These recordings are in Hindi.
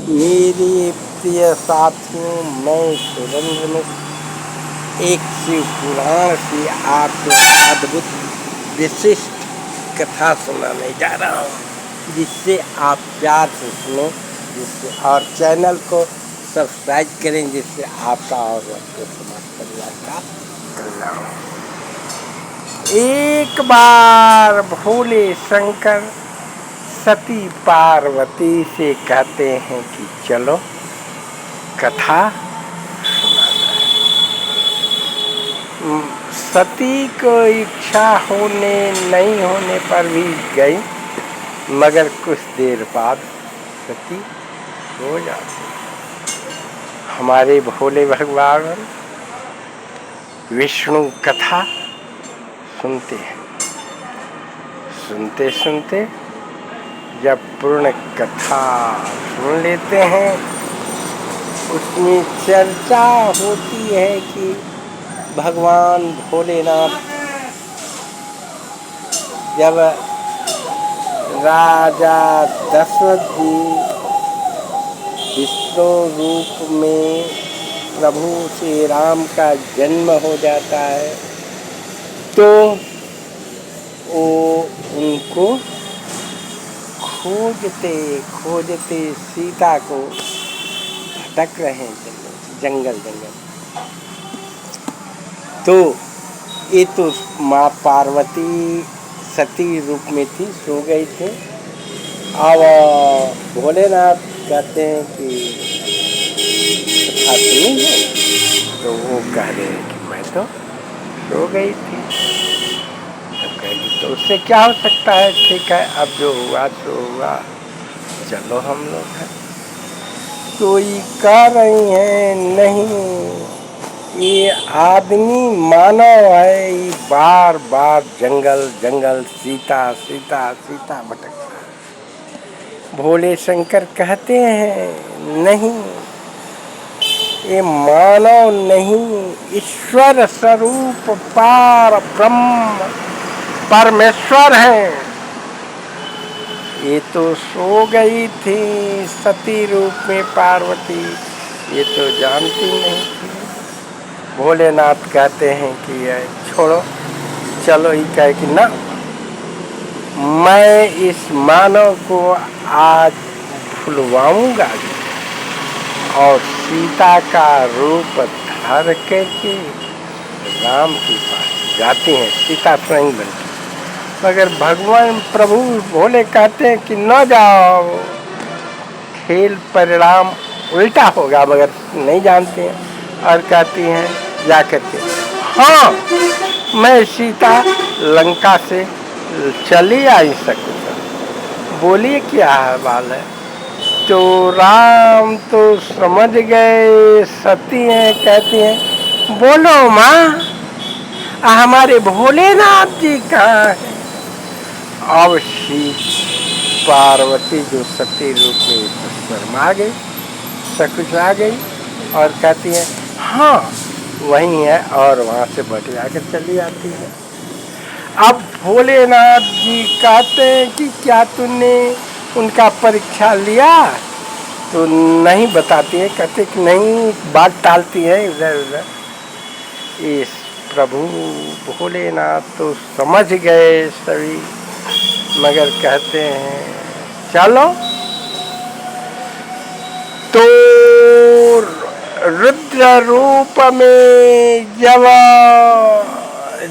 मेरे प्रिय साथियों, मैं सुरेंद्र मिश्र एक शिव पुराण की आपको अद्भुत विशिष्ट कथा सुनाने जा रहा हूँ, जिससे आप प्यार से सुने, जिससे और चैनल को सब्सक्राइब करें, जिससे आपका और आपके समाज परिवार का कल्याण हो। एक बार भोले शंकर सती पार्वती से कहते हैं कि चलो कथा सुना जाए। सती को इच्छा होने नहीं होने पर भी गई, मगर कुछ देर बाद सती हो जाती। हमारे भोले भगवान विष्णु कथा सुनते हैं। सुनते सुनते जब पूर्ण कथा सुन लेते हैं, उसमें चर्चा होती है कि भगवान भोलेनाथ जब राजा दशरथ जी विष्णु रूप में प्रभु श्री राम का जन्म हो जाता है, तो वो उनको खोजते खोजते सीता को भटक रहे हैं जंगल जंगल। तो ये तो माँ पार्वती सती रूप में थी, सो गई थी। अब भोलेनाथ कहते हैं कि कथा सुनी है, तो वो कह रहे हैं कि मैं तो सो गई थी। तो कहेगी तो उससे क्या हो सकता है, ठीक है, अब जो हुआ सो हुआ, चलो हम लोग हैं। तो ये कह रही हैं नहीं, ये आदमी मानव है, ये बार बार जंगल जंगल सीता सीता सीता भटकता है। भोले शंकर कहते हैं नहीं, ये मानव नहीं, ईश्वर स्वरूप पार ब्रह्म परमेश्वर है। ये तो सो गई थी सती रूप में पार्वती, ये तो जानती नहीं थी। भोलेनाथ कहते हैं कि छोड़ो, चलो, ही कहे कि ना, मैं इस मानव को आज भुलवाऊंगा और सीता का रूप धर करके राम के पास जाती हैं, सीता स्वयं बनती। मगर भगवान प्रभु भोले कहते हैं कि न जाओ, खेल परिणाम उल्टा होगा, मगर नहीं जानते हैं और कहती हैं जा करके, हाँ, मैं सीता लंका से चली आई सकूँगा, बोलिए क्या हाल है। तो राम तो समझ गए, सती हैं, कहती हैं बोलो माँ, हमारे भोलेनाथ जी कहाँ हैं। अब पार्वती जो सती रूप में शर्मा गई, सकुचा गई और कहती है हाँ वही है, और वहाँ से बट जाकर चली आती है। अब भोलेनाथ जी कहते हैं कि क्या तूने उनका परीक्षा लिया, तो नहीं बताती है, कहते कि नहीं, बात टालती है इधर उधर। इस प्रभु भोलेनाथ तो समझ गए सभी, मगर कहते हैं चलो। तो रुद्र रूप में जब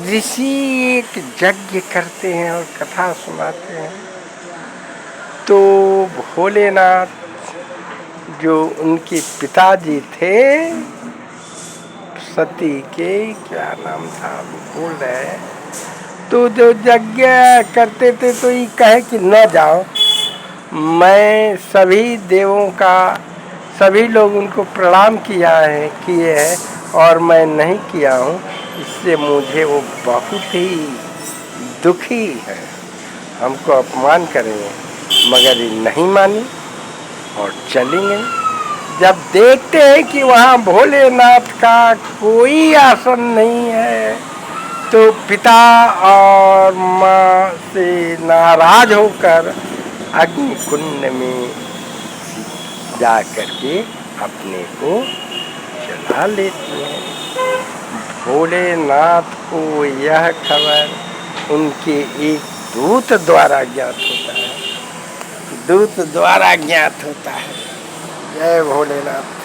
ऋषि एक यज्ञ करते हैं और कथा सुनाते हैं, तो भोलेनाथ जो उनके पिताजी थे सती के, क्या नाम था भूल रहे हैं, तो जो यज्ञ करते थे तो ये कहे कि न जाओ, मैं सभी देवों का, सभी लोग उनको प्रणाम किए हैं और मैं नहीं किया हूँ, इससे मुझे वो बहुत ही दुखी है, हमको अपमान करेंगे। मगर ये नहीं मानी और चलेंगे। जब देखते हैं कि वहाँ भोलेनाथ का कोई आसन नहीं है, तो पिता और माँ से नाराज होकर अग्नि कुंड में जा करके अपने को चला लेती हैं। भोलेनाथ को यह खबर उनके एक दूत द्वारा ज्ञात होता है, दूत द्वारा ज्ञात होता है। जय भोलेनाथ।